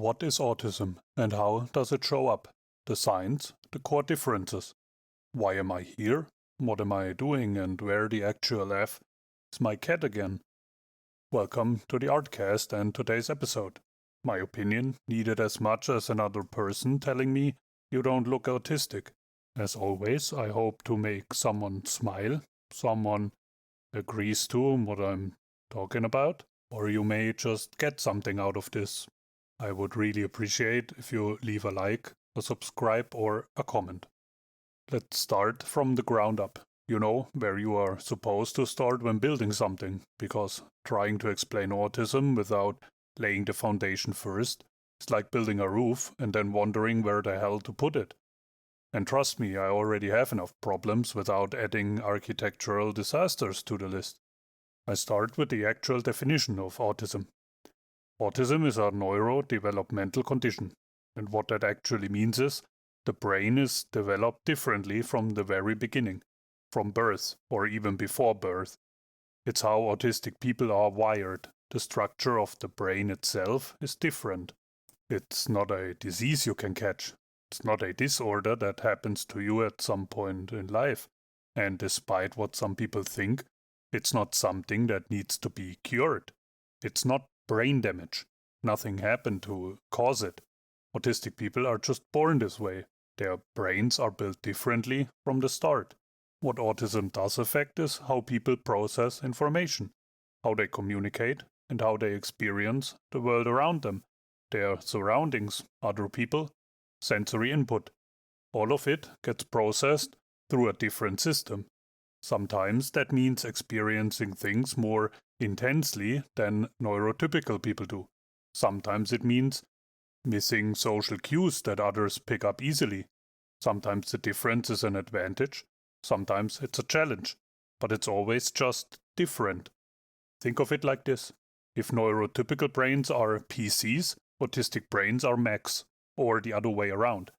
What is autism and how does it show up? The signs, the core differences. Why am I here? What am I doing and where the actual F is my cat again? Welcome to the Artcast and today's episode. My opinion needed as much as another person telling me you don't look autistic. As always, I hope to make someone smile, someone agrees to what I'm talking about, or you may just get something out of this. I would really appreciate if you leave a like, a subscribe, or a comment. Let's start from the ground up. You know, where you are supposed to start when building something, because trying to explain autism without laying the foundation first is like building a roof and then wondering where the hell to put it. And trust me, I already have enough problems without adding architectural disasters to the list. I start with the actual definition of autism. Autism is a neurodevelopmental condition, and what that actually means is the brain is developed differently from the very beginning, from birth or even before birth. It's how autistic people are wired. The structure of the brain itself is different. It's not a disease you can catch. It's not a disorder that happens to you at some point in life. And despite what some people think, it's not something that needs to be cured. It's not brain damage. Nothing happened to cause it. Autistic people are just born this way. Their brains are built differently from the start. What autism does affect is how people process information, how they communicate, and how they experience the world around them, their surroundings, other people, sensory input. All of it gets processed through a different system. Sometimes that means experiencing things more intensely than neurotypical people do. Sometimes it means missing social cues that others pick up easily. Sometimes the difference is an advantage, sometimes it's a challenge, but it's always just different. Think of it like this. If neurotypical brains are PCs, autistic brains are Macs, or the other way around.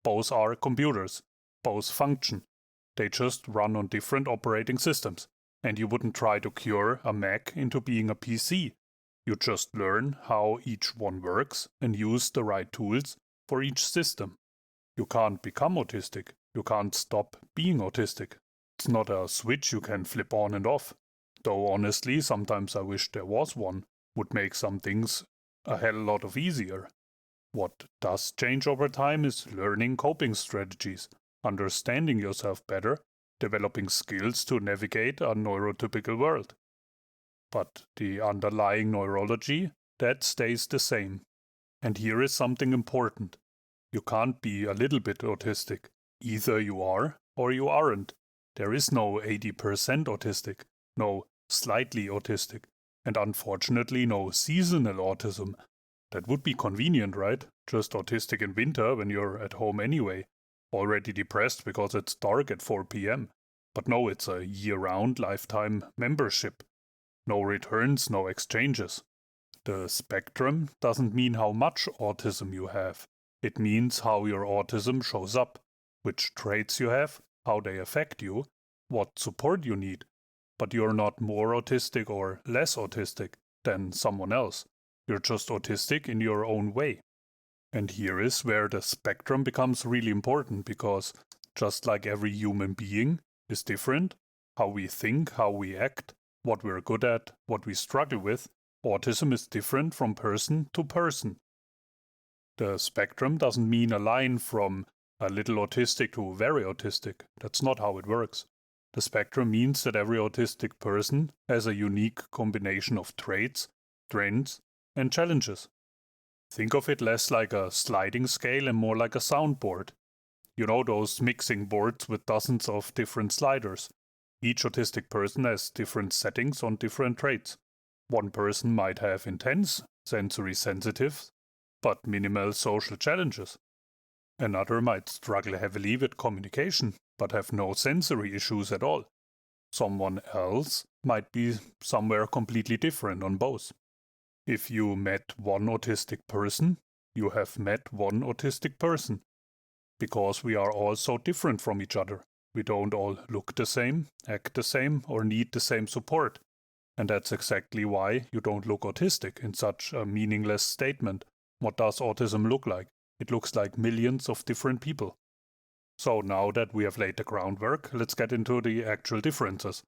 Both are computers, both function. They just run on different operating systems, and you wouldn't try to cure a Mac into being a PC. You just learn how each one works and use the right tools for each system. You can't become autistic. You can't stop being autistic. It's not a switch you can flip on and off. Though honestly, sometimes I wish there was one. Would make some things a hell lot of easier. What does change over time is learning coping strategies, understanding yourself better, developing skills to navigate a neurotypical world. But the underlying neurology, that stays the same. And here is something important. You can't be a little bit autistic. Either you are or you aren't. There is no 80% autistic, no slightly autistic, and unfortunately no seasonal autism. That would be convenient, right? Just autistic in winter when you're at home anyway. Already depressed because it's dark at 4 p.m. But no, it's a year-round lifetime membership. No returns, no exchanges. The spectrum doesn't mean how much autism you have. It means how your autism shows up, which traits you have, how they affect you, what support you need. But you're not more autistic or less autistic than someone else. You're just autistic in your own way. And here is where the spectrum becomes really important because just like every human being is different, how we think, how we act, what we're good at, what we struggle with, autism is different from person to person. The spectrum doesn't mean a line from a little autistic to very autistic. That's not how it works. The spectrum means that every autistic person has a unique combination of traits, strengths, and challenges. Think of it less like a sliding scale and more like a soundboard. You know those mixing boards with dozens of different sliders. Each autistic person has different settings on different traits. One person might have intense, sensory sensitive, but minimal social challenges. Another might struggle heavily with communication, but have no sensory issues at all. Someone else might be somewhere completely different on both. If you met one autistic person, you have met one autistic person. Because we are all so different from each other. We don't all look the same, act the same, or need the same support. And that's exactly why you don't look autistic in such a meaningless statement. What does autism look like? It looks like millions of different people. So now that we have laid the groundwork, let's get into the actual differences.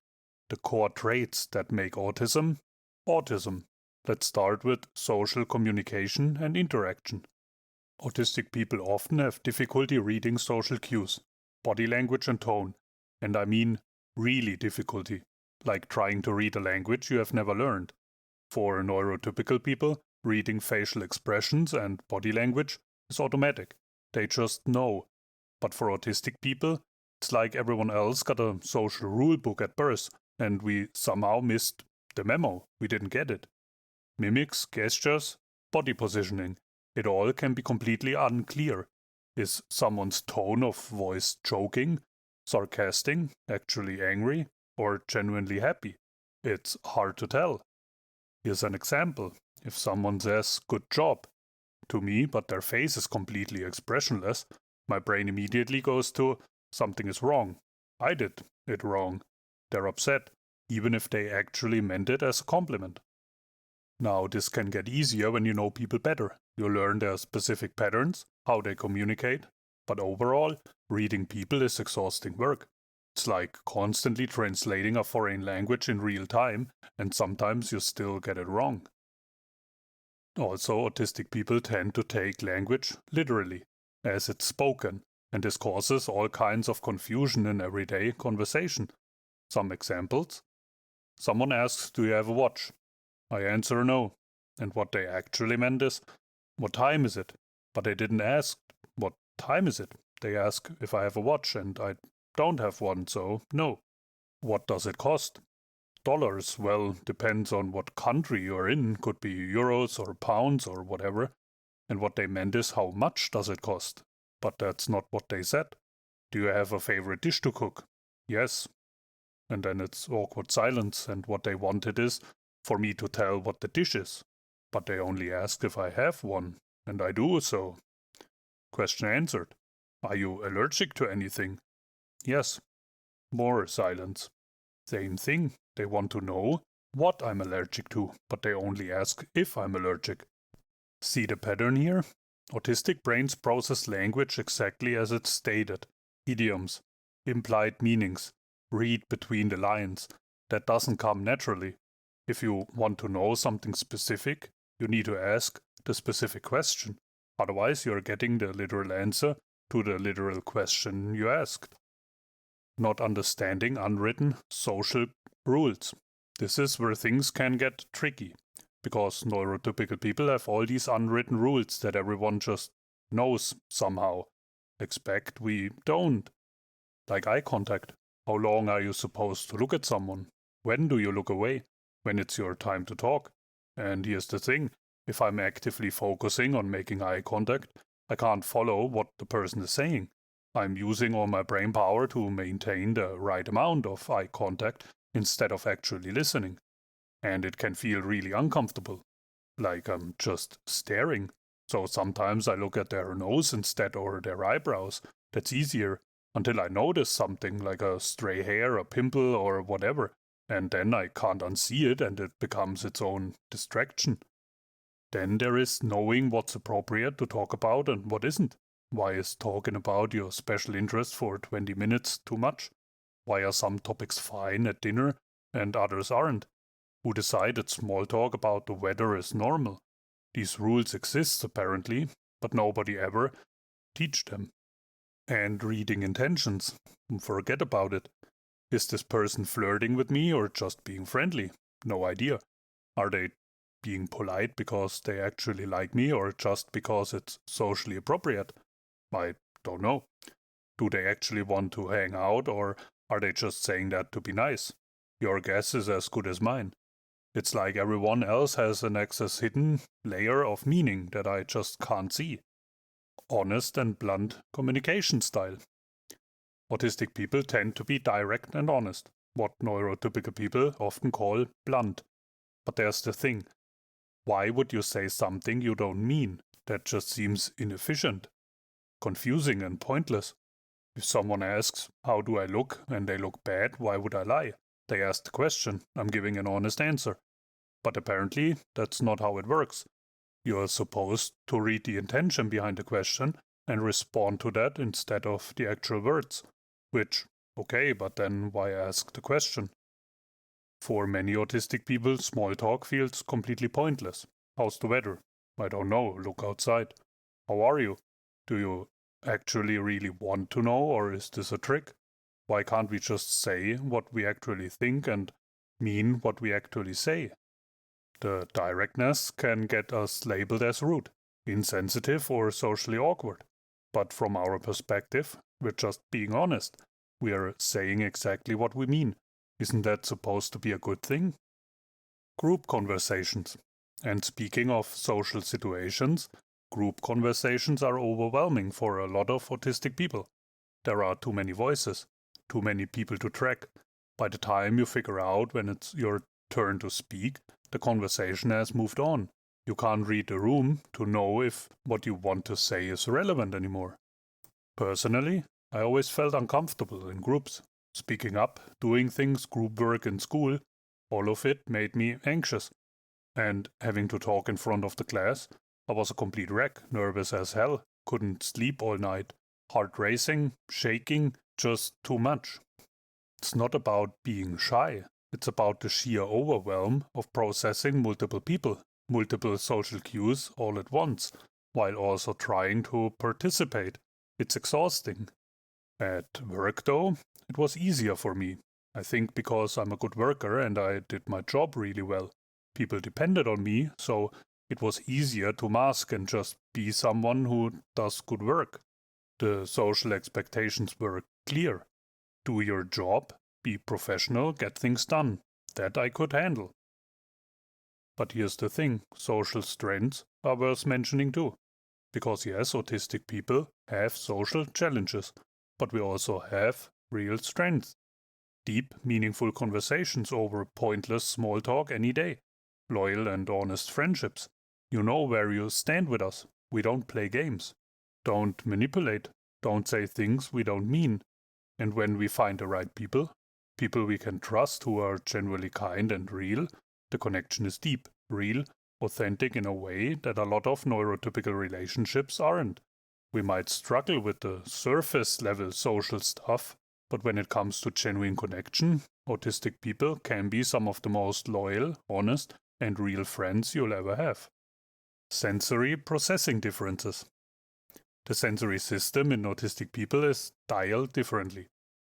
The core traits that make autism, autism. Let's start with social communication and interaction. Autistic people often have difficulty reading social cues, body language and tone, and I mean really difficulty, like trying to read a language you have never learned. For neurotypical people, reading facial expressions and body language is automatic. They just know. But for autistic people, it's like everyone else got a social rule book at birth, and we somehow missed the memo. We didn't get it. Mimics, gestures, body positioning. It all can be completely unclear. Is someone's tone of voice joking, sarcastic, actually angry, or genuinely happy? It's hard to tell. Here's an example. If someone says, "good job," to me, but their face is completely expressionless, my brain immediately goes to, something is wrong. I did it wrong. They're upset, even if they actually meant it as a compliment. Now, this can get easier when you know people better. You learn their specific patterns, how they communicate, but overall, reading people is exhausting work. It's like constantly translating a foreign language in real time, and sometimes you still get it wrong. Also, autistic people tend to take language literally, as it's spoken, and this causes all kinds of confusion in everyday conversation. Some examples. Someone asks, "Do you have a watch?" I answer no. And what they actually meant is, "What time is it?" But they didn't ask, "What time is it?" They ask if I have a watch, and I don't have one, so no. What does it cost? Dollars. Well, depends on what country you're in. Could be euros or pounds or whatever. And what they meant is, how much does it cost? But that's not what they said. Do you have a favorite dish to cook? Yes. And then it's awkward silence, and what they wanted is for me to tell what the dish is. But they only asked if I have one, and I do, so. Question answered. Are you allergic to anything? Yes. More silence. Same thing. They want to know what I'm allergic to, but they only ask if I'm allergic. See the pattern here? Autistic brains process language exactly as it's stated. Idioms, implied meanings, read between the lines. That doesn't come naturally. If you want to know something specific, you need to ask the specific question. Otherwise, you're getting the literal answer to the literal question you asked. Not understanding unwritten social rules. This is where things can get tricky, because neurotypical people have all these unwritten rules that everyone just knows somehow. Expect we don't. Like eye contact. How long are you supposed to look at someone? When do you look away? When it's your time to talk? And here's the thing, if I'm actively focusing on making eye contact, I can't follow what the person is saying. I'm using all my brain power to maintain the right amount of eye contact instead of actually listening. And it can feel really uncomfortable, like I'm just staring. So sometimes I look at their nose instead or their eyebrows. That's easier, until I notice something like a stray hair, a pimple, or whatever, and then I can't unsee it and it becomes its own distraction. Then there is knowing what's appropriate to talk about and what isn't. Why is talking about your special interest for 20 minutes too much? Why are some topics fine at dinner and others aren't? Who decided small talk about the weather is normal? These rules exist apparently, but nobody ever teach them. And reading intentions. Forget about it. Is this person flirting with me or just being friendly? No idea. Are they being polite because they actually like me or just because it's socially appropriate? I don't know. Do they actually want to hang out or are they just saying that to be nice? Your guess is as good as mine. It's like everyone else has an excess hidden layer of meaning that I just can't see. Honest and blunt communication style. Autistic people tend to be direct and honest, what neurotypical people often call blunt. But there's the thing. Why would you say something you don't mean? That just seems inefficient, confusing and pointless. If someone asks, "How do I look?" and they look bad, why would I lie? They asked the question, I'm giving an honest answer. But apparently, that's not how it works. You're supposed to read the intention behind the question and respond to that instead of the actual words. Which, okay, but then why ask the question? For many autistic people, small talk feels completely pointless. How's the weather? I don't know, look outside. How are you? Do you actually really want to know, or is this a trick? Why can't we just say what we actually think and mean what we actually say? The directness can get us labeled as rude, insensitive, or socially awkward. But from our perspective, we're just being honest. We are saying exactly what we mean. Isn't that supposed to be a good thing? Group conversations. And speaking of social situations, group conversations are overwhelming for a lot of autistic people. There are too many voices, too many people to track. By the time you figure out when it's your turn to speak, the conversation has moved on. You can't read the room to know if what you want to say is relevant anymore. Personally, I always felt uncomfortable in groups. Speaking up, doing things, group work in school, all of it made me anxious. And having to talk in front of the class, I was a complete wreck, nervous as hell, couldn't sleep all night, heart racing, shaking, just too much. It's not about being shy, it's about the sheer overwhelm of processing multiple people, multiple social cues all at once, while also trying to participate. It's exhausting. At work, though, it was easier for me. I think because I'm a good worker and I did my job really well. People depended on me, so it was easier to mask and just be someone who does good work. The social expectations were clear. Do your job, be professional, get things done. That I could handle. But here's the thing, social strengths are worth mentioning too. Because yes, autistic people have social challenges, but we also have real strengths. Deep, meaningful conversations over pointless small talk any day. Loyal and honest friendships. You know where you stand with us. We don't play games. Don't manipulate. Don't say things we don't mean. And when we find the right people, people we can trust who are genuinely kind and real, the connection is deep, real, authentic in a way that a lot of neurotypical relationships aren't. We might struggle with the surface level social stuff, but when it comes to genuine connection, autistic people can be some of the most loyal, honest, and real friends you'll ever have. Sensory processing differences. The sensory system in autistic people is dialed differently.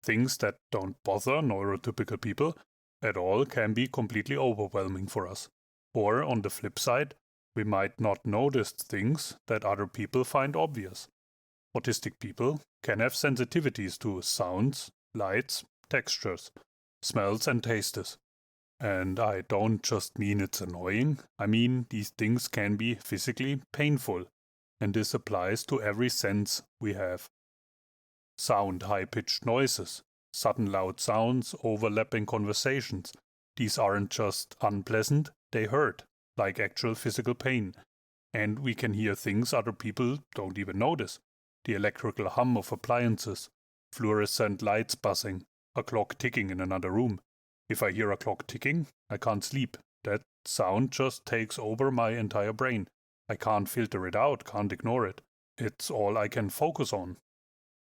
Things that don't bother neurotypical people at all can be completely overwhelming for us. Or, on the flip side, we might not notice things that other people find obvious. Autistic people can have sensitivities to sounds, lights, textures, smells, and tastes. And I don't just mean it's annoying, I mean these things can be physically painful. And this applies to every sense we have. Sound, high-pitched noises, sudden loud sounds, overlapping conversations. These aren't just unpleasant, they hurt, like actual physical pain. And we can hear things other people don't even notice. The electrical hum of appliances, fluorescent lights buzzing, a clock ticking in another room. If I hear a clock ticking, I can't sleep. That sound just takes over my entire brain. I can't filter it out, can't ignore it. It's all I can focus on.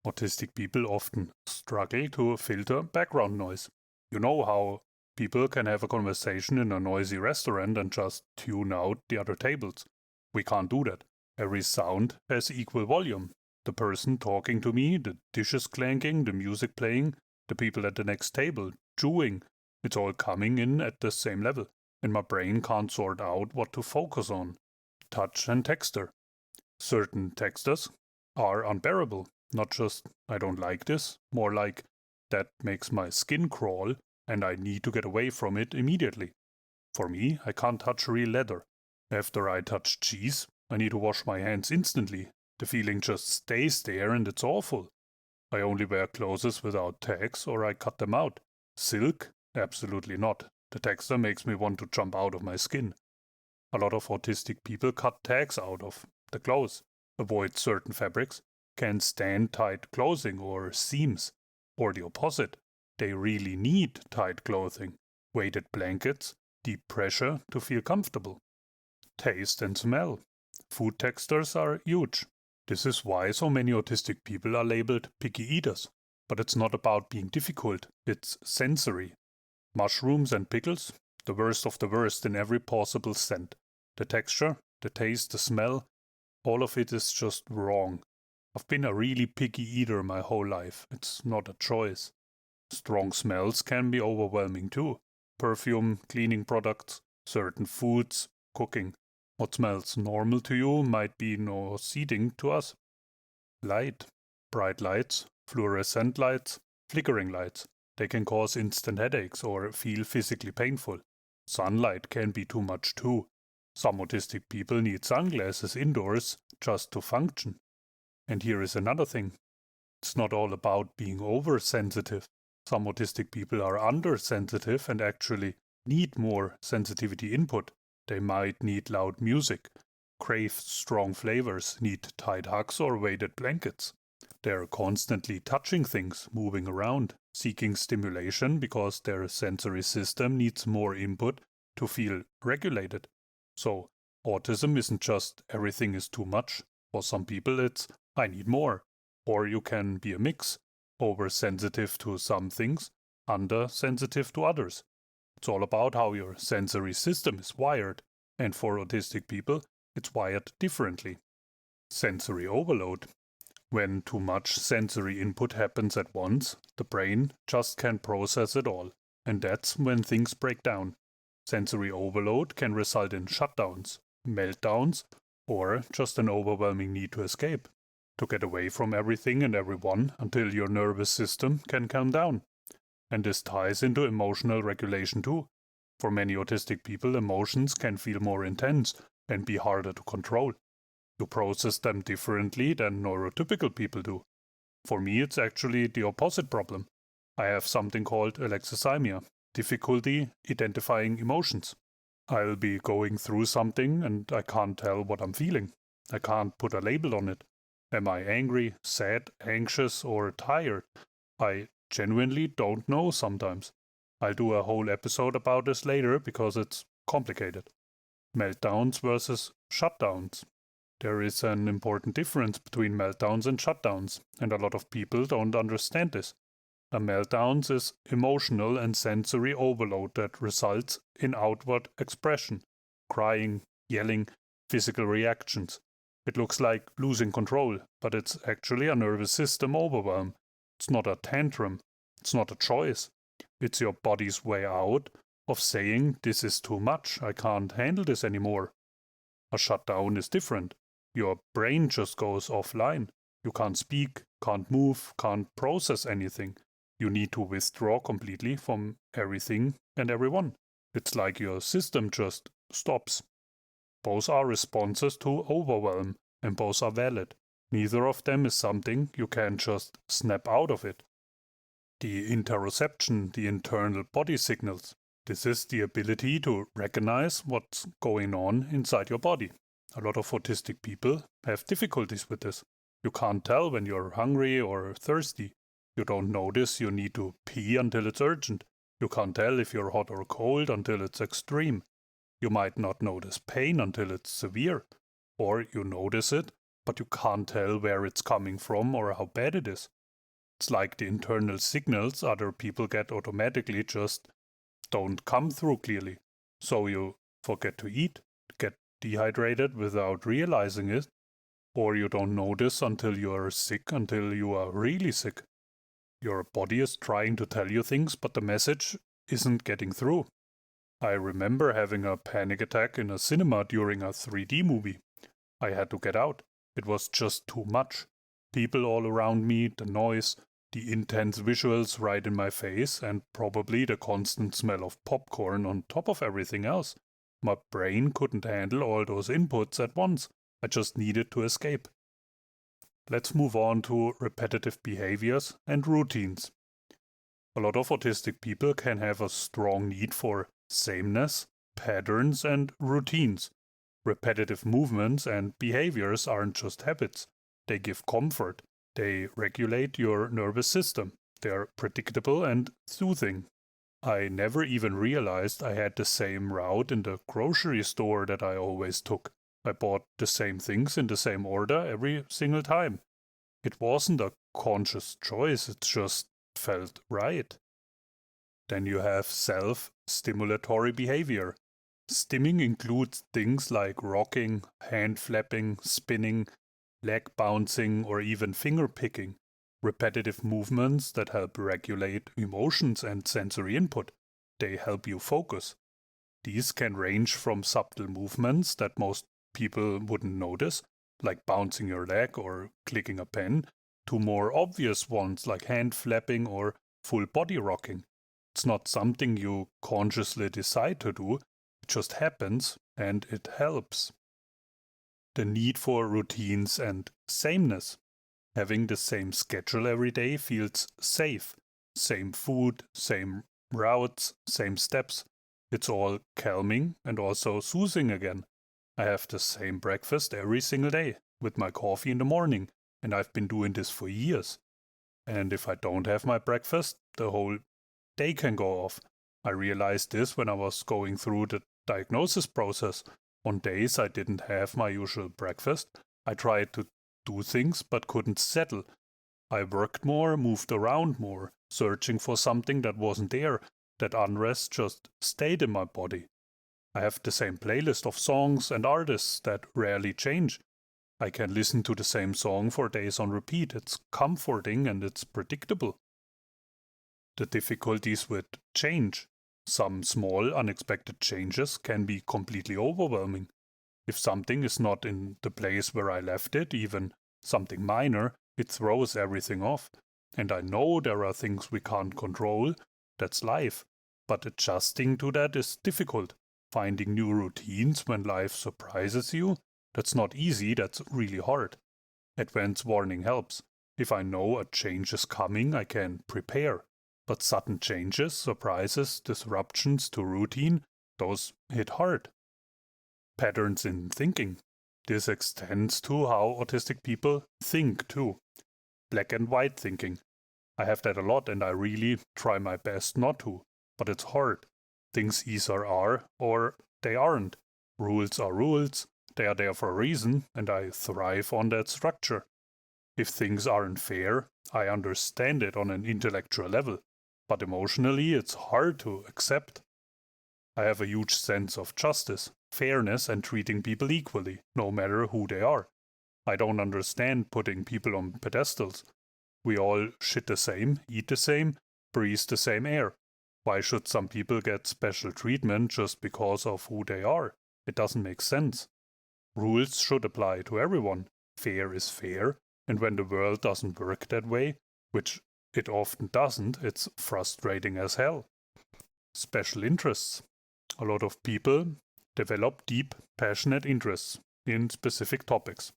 Autistic people often struggle to filter background noise. You know how people can have a conversation in a noisy restaurant and just tune out the other tables. We can't do that. Every sound has equal volume. The person talking to me, the dishes clanking, the music playing, the people at the next table chewing, it's all coming in at the same level, and my brain can't sort out what to focus on. Touch and texture. Certain textures are unbearable. Not just, I don't like this, more like, that makes my skin crawl and I need to get away from it immediately. For me, I can't touch real leather. After I touch cheese, I need to wash my hands instantly. The feeling just stays there and it's awful. I only wear clothes without tags or I cut them out. Silk? Absolutely not. The texture makes me want to jump out of my skin. A lot of autistic people cut tags out of the clothes, avoid certain fabrics, can't stand tight clothing or seams, or the opposite. They really need tight clothing, weighted blankets, deep pressure to feel comfortable. Taste and smell. Food textures are huge. This is why so many autistic people are labeled picky eaters. But it's not about being difficult, it's sensory. Mushrooms and pickles, the worst of the worst in every possible scent. The texture, the taste, the smell, all of it is just wrong. I've been a really picky eater my whole life. It's not a choice. Strong smells can be overwhelming too. Perfume, cleaning products, certain foods, cooking. What smells normal to you might be nauseating to us. Light. Bright lights, fluorescent lights, flickering lights. They can cause instant headaches or feel physically painful. Sunlight can be too much too. Some autistic people need sunglasses indoors just to function. And here is another thing. It's not all about being oversensitive. Some autistic people are undersensitive and actually need more sensitivity input. They might need loud music, crave strong flavors, need tight hugs or weighted blankets. They're constantly touching things, moving around, seeking stimulation because their sensory system needs more input to feel regulated. So, autism isn't just everything is too much. For some people it's I need more. Or you can be a mix, oversensitive to some things, undersensitive to others. It's all about how your sensory system is wired, and for autistic people, it's wired differently. Sensory overload. When too much sensory input happens at once, the brain just can't process it all, and that's when things break down. Sensory overload can result in shutdowns, meltdowns, or just an overwhelming need to escape, to get away from everything and everyone until your nervous system can calm down. And this ties into emotional regulation too. For many autistic people, emotions can feel more intense and be harder to control. You process them differently than neurotypical people do. For me, it's actually the opposite problem. I have something called alexithymia, difficulty identifying emotions. I'll be going through something and I can't tell what I'm feeling. I can't put a label on it. Am I angry, sad, anxious, or tired? I genuinely don't know sometimes. I'll do a whole episode about this later because it's complicated. Meltdowns versus shutdowns. There is an important difference between meltdowns and shutdowns, and a lot of people don't understand this. A meltdown is emotional and sensory overload that results in outward expression, crying, yelling, physical reactions. It looks like losing control, but it's actually a nervous system overwhelm. It's not a tantrum. It's not a choice. It's your body's way out of saying, this is too much, I can't handle this anymore. A shutdown is different. Your brain just goes offline. You can't speak, can't move, can't process anything. You need to withdraw completely from everything and everyone. It's like your system just stops. Both are responses to overwhelm, and both are valid. Neither of them is something you can just snap out of it. The interoception, the internal body signals. This is the ability to recognize what's going on inside your body. A lot of autistic people have difficulties with this. You can't tell when you're hungry or thirsty. You don't notice you need to pee until it's urgent. You can't tell if you're hot or cold until it's extreme. You might not notice pain until it's severe. Or you notice it, but you can't tell where it's coming from or how bad it is. It's like the internal signals other people get automatically just don't come through clearly. So you forget to eat, get dehydrated without realizing it, or you don't notice until you are sick, until you are really sick. Your body is trying to tell you things, but the message isn't getting through. I remember having a panic attack in a cinema during a 3D movie. I had to get out. It was just too much. People all around me, the noise, the intense visuals right in my face, and probably the constant smell of popcorn on top of everything else. My brain couldn't handle all those inputs at once. I just needed to escape. Let's move on to repetitive behaviors and routines. A lot of autistic people can have a strong need for sameness, patterns, and routines. Repetitive movements and behaviors aren't just habits. They give comfort. They regulate your nervous system. They're predictable and soothing. I never even realized I had the same route in the grocery store that I always took. I bought the same things in the same order every single time. It wasn't a conscious choice, it just felt right. Then you have self-stimulatory behavior. Stimming includes things like rocking, hand flapping, spinning, leg bouncing, or even finger picking. Repetitive movements that help regulate emotions and sensory input. They help you focus. These can range from subtle movements that most people wouldn't notice, like bouncing your leg or clicking a pen, to more obvious ones like hand flapping or full body rocking. It's not something you consciously decide to do, it just happens and it helps. The need for routines and sameness. Having the same schedule every day feels safe. Same food, same routes, same steps. It's all calming and also soothing again. I have the same breakfast every single day with my coffee in the morning, and I've been doing this for years. And if I don't have my breakfast, the whole day can go off. I realized this when I was going through the diagnosis process. On days I didn't have my usual breakfast, I tried to do things but couldn't settle. I worked more, moved around more, searching for something that wasn't there. That unrest just stayed in my body. I have the same playlist of songs and artists that rarely change. I can listen to the same song for days on repeat. It's comforting and it's predictable. The difficulties with change. Some small, unexpected changes can be completely overwhelming. If something is not in the place where I left it, even something minor, it throws everything off. And I know there are things we can't control, that's life. But adjusting to that is difficult. Finding new routines when life surprises you, that's not easy, that's really hard. Advance warning helps. If I know a change is coming, I can prepare. But sudden changes, surprises, disruptions to routine, those hit hard. Patterns in thinking. This extends to how autistic people think too. Black and white thinking. I have that a lot and I really try my best not to, but it's hard. Things either are or they aren't. Rules are rules, they are there for a reason, and I thrive on that structure. If things aren't fair, I understand it on an intellectual level, but emotionally it's hard to accept. I have a huge sense of justice, fairness, and treating people equally, no matter who they are. I don't understand putting people on pedestals. We all shit the same, eat the same, breathe the same air. Why should some people get special treatment just because of who they are? It doesn't make sense. Rules should apply to everyone. Fair is fair, and when the world doesn't work that way, which it often doesn't, it's frustrating as hell. Special interests. A lot of people develop deep, passionate interests in specific topics.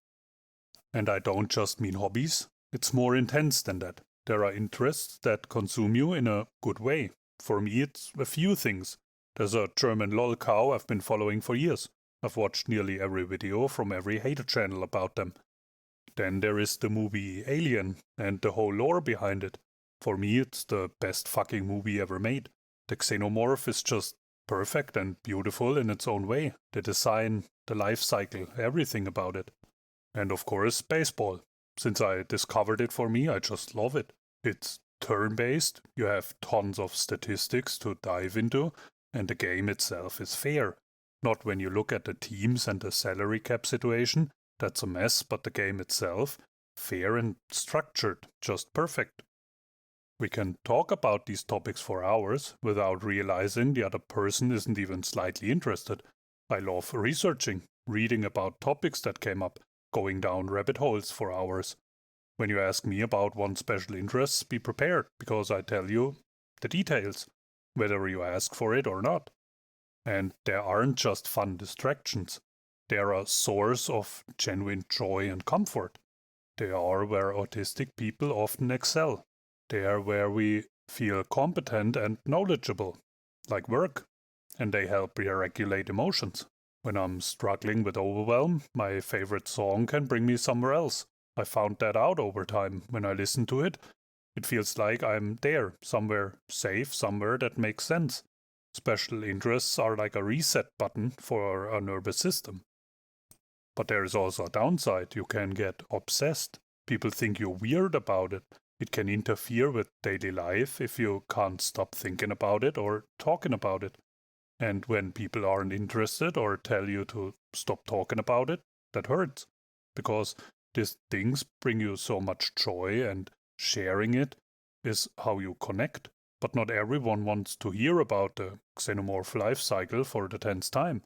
And I don't just mean hobbies, it's more intense than that. There are interests that consume you in a good way. For me, it's a few things. There's a German lol cow I've been following for years. I've watched nearly every video from every hater channel about them. Then there is the movie Alien and the whole lore behind it. For me, it's the best fucking movie ever made. The xenomorph is just perfect and beautiful in its own way. The design, the life cycle, everything about it. And of course, baseball. Since I discovered it for me, I just love it. It's turn-based, you have tons of statistics to dive into, and the game itself is fair. Not when you look at the teams and the salary cap situation, that's a mess, but the game itself, fair and structured, just perfect. We can talk about these topics for hours without realizing the other person isn't even slightly interested. I love researching, reading about topics that came up, going down rabbit holes for hours. When you ask me about one special interest, be prepared, because I tell you the details, whether you ask for it or not. And there aren't just fun distractions. They're a source of genuine joy and comfort. They are where autistic people often excel. They are where we feel competent and knowledgeable, like work, and they help re-regulate emotions. When I'm struggling with overwhelm, my favorite song can bring me somewhere else. I found that out over time. When I listen to it, it feels like I'm there, somewhere safe, somewhere that makes sense. Special interests are like a reset button for our nervous system. But there is also a downside. You can get obsessed. People think you're weird about it. It can interfere with daily life if you can't stop thinking about it or talking about it. And when people aren't interested or tell you to stop talking about it, that hurts. Because these things bring you so much joy, and sharing it is how you connect. But not everyone wants to hear about the xenomorph life cycle for the 10th time.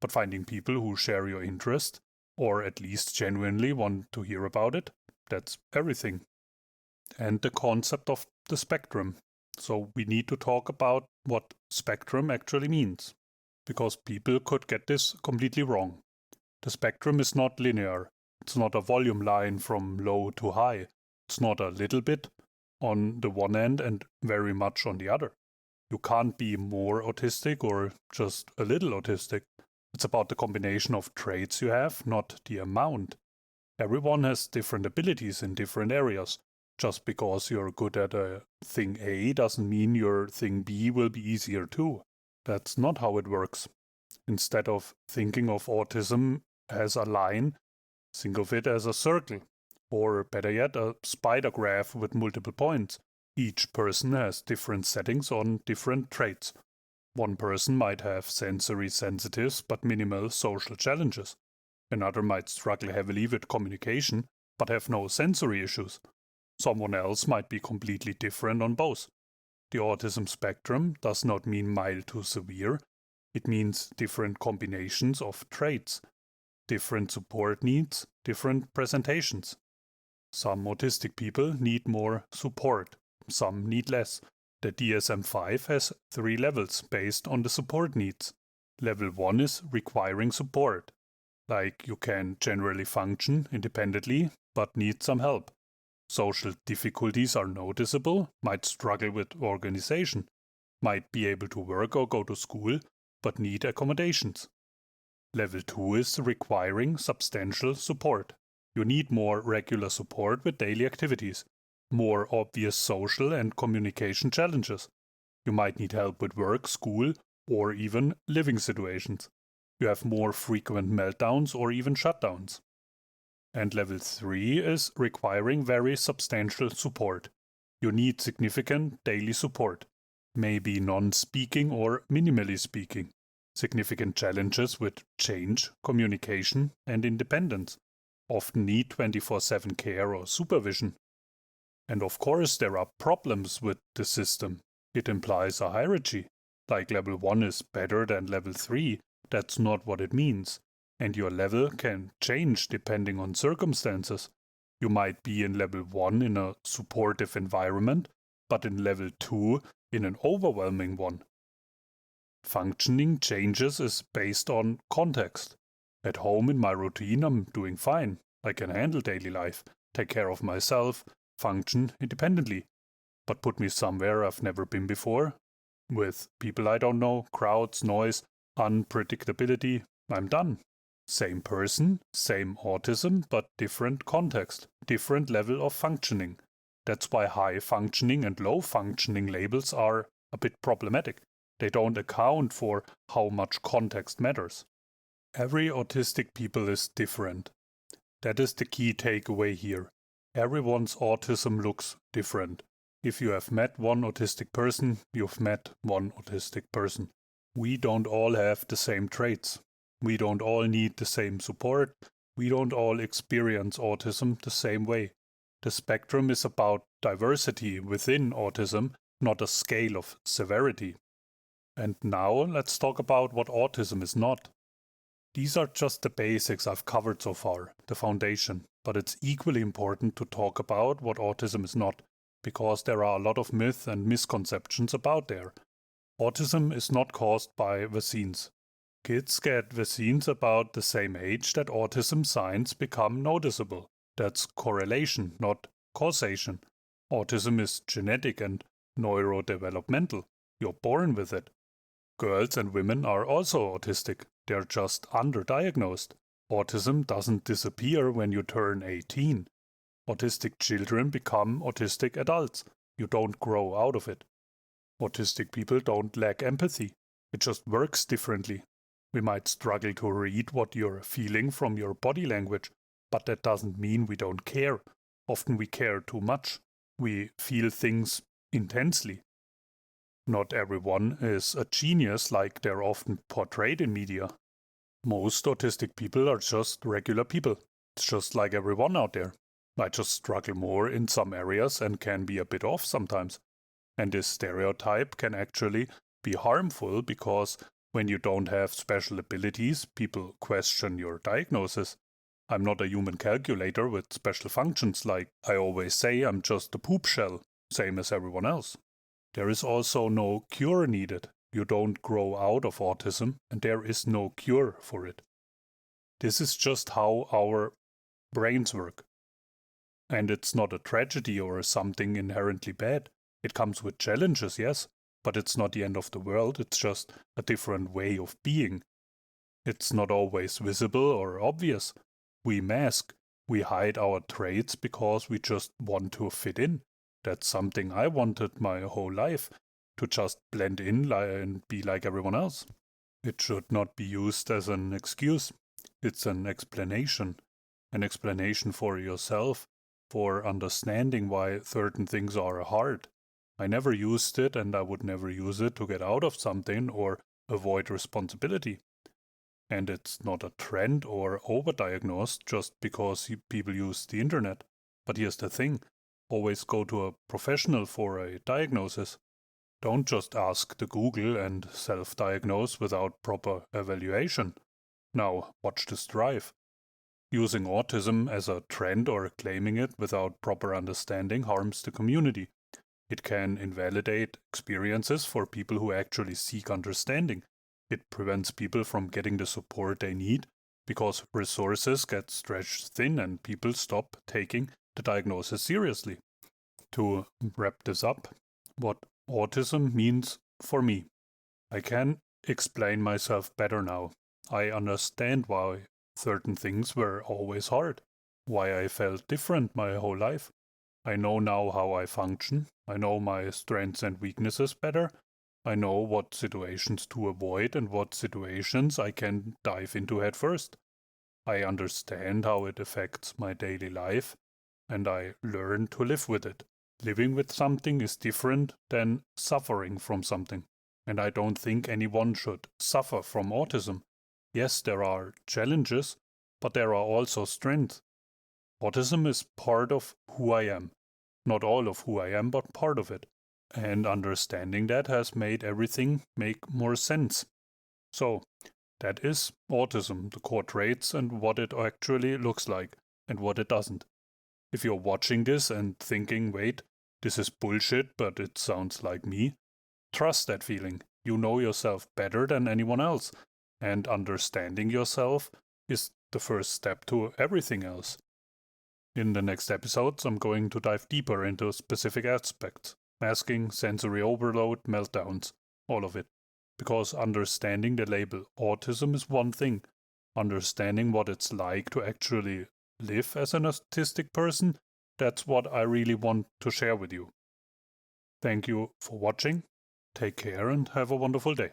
But finding people who share your interest, or at least genuinely want to hear about it, that's everything. And the concept of the spectrum. So we need to talk about what spectrum actually means, because people could get this completely wrong. The spectrum is not linear. It's not a volume line from low to high. It's not a little bit on the one end and very much on the other. You can't be more autistic or just a little autistic. It's about the combination of traits you have, not the amount. Everyone has different abilities in different areas. Just because you're good at a thing A doesn't mean your thing B will be easier too. That's not how it works. Instead of thinking of autism as a line, think of it as a circle, or better yet, a spider graph with multiple points. Each person has different settings on different traits. One person might have sensory sensitives but minimal social challenges. Another might struggle heavily with communication but have no sensory issues. Someone else might be completely different on both. The autism spectrum does not mean mild to severe. It means different combinations of traits, different support needs, different presentations. Some autistic people need more support, some need less. The DSM-5 has 3 levels based on the support needs. Level 1 is requiring support, like you can generally function independently but need some help. Social difficulties are noticeable, might struggle with organization, might be able to work or go to school, but need accommodations. Level 2 is requiring substantial support. You need more regular support with daily activities, more obvious social and communication challenges. You might need help with work, school, or even living situations. You have more frequent meltdowns or even shutdowns. And level 3 is requiring very substantial support. You need significant daily support, maybe non-speaking or minimally speaking, significant challenges with change, communication, and independence, often need 24/7 care or supervision. And of course there are problems with the system. It implies a hierarchy. Like level 1 is better than level 3, that's not what it means. And your level can change depending on circumstances. You might be in level 1 in a supportive environment, but in level 2 in an overwhelming one. Functioning changes is based on context. At home in my routine I'm doing fine. I can handle daily life, take care of myself, function independently. But put me somewhere I've never been before, with people I don't know, crowds, noise, unpredictability, I'm done. Same person, same autism, but different context, different level of functioning. That's why high functioning and low functioning labels are a bit problematic. They don't account for how much context matters. Every autistic people is different. That is the key takeaway here. Everyone's autism looks different. If you have met one autistic person, you've met one autistic person. We don't all have the same traits. We don't all need the same support. We don't all experience autism the same way. The spectrum is about diversity within autism, not a scale of severity. And now let's talk about what autism is not. These are just the basics I've covered so far, the foundation, but it's equally important to talk about what autism is not, because there are a lot of myths and misconceptions about there. Autism is not caused by vaccines. Kids get vaccines about the same age that autism signs become noticeable. That's correlation, not causation. Autism is genetic and neurodevelopmental. You're born with it. Girls and women are also autistic. They're just underdiagnosed. Autism doesn't disappear when you turn 18. Autistic children become autistic adults. You don't grow out of it. Autistic people don't lack empathy. It just works differently. We might struggle to read what you're feeling from your body language, but that doesn't mean we don't care. Often we care too much. We feel things intensely. Not everyone is a genius like they're often portrayed in media. Most autistic people are just regular people. It's just like everyone out there. I just struggle more in some areas and can be a bit off sometimes. And this stereotype can actually be harmful because when you don't have special abilities, people question your diagnosis. I'm not a human calculator with special functions like I always say I'm just a poop shell, same as everyone else. There is also no cure needed. You don't grow out of autism, and there is no cure for it. This is just how our brains work. And it's not a tragedy or something inherently bad. It comes with challenges, yes, but it's not the end of the world. It's just a different way of being. It's not always visible or obvious. We mask, we hide our traits because we just want to fit in. That's something I wanted my whole life, to just blend in and be like everyone else. It should not be used as an excuse. It's an explanation for yourself, for understanding why certain things are hard. I never used it and I would never use it to get out of something or avoid responsibility. And it's not a trend or overdiagnosed just because people use the internet. But here's the thing, always go to a professional for a diagnosis. Don't just ask the Google and self-diagnose without proper evaluation. Now, watch this drive. Using autism as a trend or claiming it without proper understanding harms the community. It can invalidate experiences for people who actually seek understanding. It prevents people from getting the support they need because resources get stretched thin and people stop taking the diagnosis seriously. To wrap this up, what autism means for me. I can explain myself better now. I understand why certain things were always hard, why I felt different my whole life. I know now how I function. I know my strengths and weaknesses better. I know what situations to avoid and what situations I can dive into head first. I understand how it affects my daily life, and I learn to live with it. Living with something is different than suffering from something, and I don't think anyone should suffer from autism. Yes, there are challenges, but there are also strengths. Autism is part of who I am. Not all of who I am, but part of it. And understanding that has made everything make more sense. So, that is autism, the core traits and what it actually looks like and what it doesn't. If you're watching this and thinking, wait, this is bullshit, but it sounds like me, trust that feeling. You know yourself better than anyone else, and understanding yourself is the first step to everything else. In the next episodes, I'm going to dive deeper into specific aspects, masking, sensory overload, meltdowns, all of it. Because understanding the label autism is one thing. Understanding what it's like to actually live as an autistic person, that's what I really want to share with you. Thank you for watching. Take care and have a wonderful day.